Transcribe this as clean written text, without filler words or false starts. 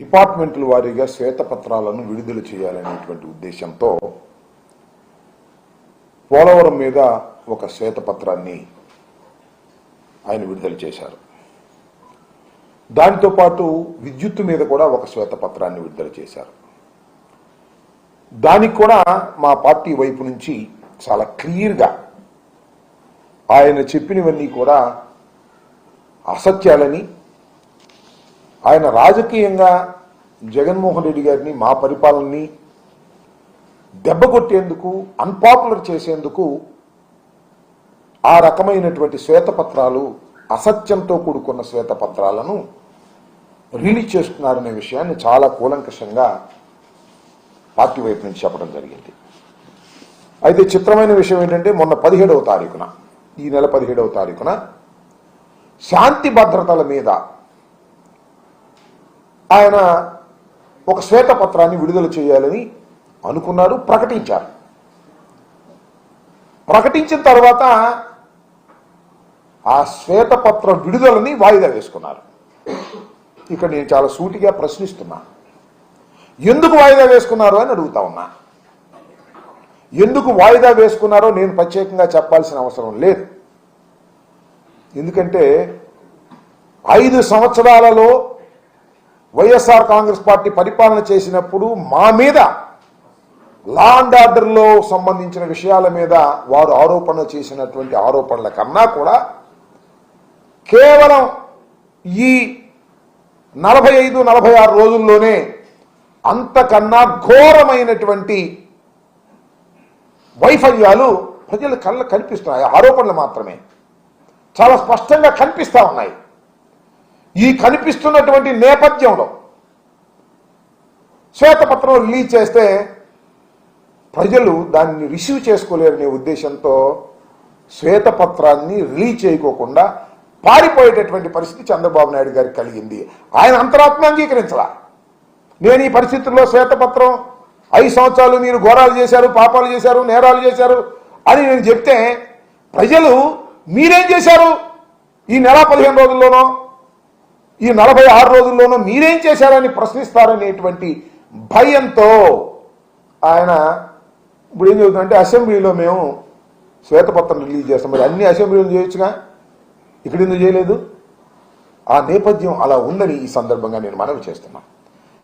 డిపార్ట్మెంట్ల వారీగా శ్వేతపత్రాలను విడుదల చేయాలనేటువంటి ఉద్దేశంతో పోలవరం మీద ఒక శ్వేతపత్రాన్ని ఆయన విడుదల చేశారు. దానితో పాటు విద్యుత్తు మీద కూడా ఒక శ్వేతపత్రాన్ని విడుదల చేశారు. దానికి కూడా మా పార్టీ వైపు నుంచి చాలా క్లియర్గా ఆయన చెప్పినవన్నీ కూడా అసత్యాలని, ఆయన రాజకీయంగా జగన్మోహన్ రెడ్డి గారిని, మా పరిపాలనని దెబ్బకొట్టేందుకు, అన్పాపులర్ చేసేందుకు ఆ రకమైనటువంటి శ్వేతపత్రాలు, అసత్యంతో కూడుకున్న శ్వేతపత్రాలను రిలీజ్ చేస్తున్నారనే విషయాన్ని చాలా కూలంకషంగా పార్టీ వైపు నుంచి చెప్పడం జరిగింది. అయితే చిత్రమైన విషయం ఏంటంటే, మొన్న 17వ తారీఖున, ఈ నెల 17వ తారీఖున శాంతి భద్రతల మీద ఆయన ఒక శ్వేతపత్రాన్ని విడుదల చేయాలని అనుకున్నారు, ప్రకటించారు. ప్రకటించిన తర్వాత ఆ శ్వేతపత్ర విడుదలని వాయిదా వేసుకున్నారు. ఇక్కడ నేను చాలా సూటిగా ప్రశ్నిస్తున్నా, ఎందుకు వాయిదా వేసుకున్నారు అని అడుగుతా ఉన్నా. ఎందుకు వాయిదా వేసుకున్నారో నేను ప్రత్యేకంగా చెప్పాల్సిన అవసరం లేదు. ఎందుకంటే 5 సంవత్సరాలలో వైఎస్ఆర్ కాంగ్రెస్ పార్టీ పరిపాలన చేసినప్పుడు మా మీద లా అండ్ ఆర్డర్లో సంబంధించిన విషయాల మీద వారు ఆరోపణ చేసినటువంటి ఆరోపణల కన్నా కూడా కేవలం ఈ 45-46 రోజుల్లోనే అంతకన్నా ఘోరమైనటువంటి వైఫల్యాలు ప్రజల కళ్ళ కనిపిస్తున్నాయి. ఆరోపణలు మాత్రమే చాలా స్పష్టంగా కనిపిస్తా ఉన్నాయి. ఈ కనిపిస్తున్నటువంటి నేపథ్యంలో శ్వేతపత్రం రిలీజ్ చేస్తే ప్రజలు దాన్ని రిసీవ్ చేసుకోలేరనే ఉద్దేశంతో శ్వేతపత్రాన్ని రిలీజ్ చేయకోకుండా పారిపోయేటటువంటి పరిస్థితి చంద్రబాబు నాయుడు గారికి కలిగింది. ఆయన అంతరాత్మ అంగీకరించాల. నేను ఈ పరిస్థితుల్లో శ్వేతపత్రం 5 సంవత్సరాలు మీరు ఘోరాలు చేశారు, పాపాలు చేశారు, నేరాలు చేశారు అని నేను చెప్తే ప్రజలు మీరేం చేశారు ఈ నెల 15 రోజుల్లోనో, ఈ 46 రోజుల్లోనో మీరేం చేశారని ప్రశ్నిస్తారనేటువంటి భయంతో ఆయన ఇప్పుడు ఏం చెబుతుందంటే, అసెంబ్లీలో మేము శ్వేతపత్రం రిలీజ్ చేస్తాం. మరి అన్ని అసెంబ్లీలు చేయొచ్చుగా, ఇక్కడ ఎందుకు చేయలేదు? ఆ నేపథ్యం అలా ఉందని ఈ సందర్భంగా నేను మనవి చేస్తున్నాను.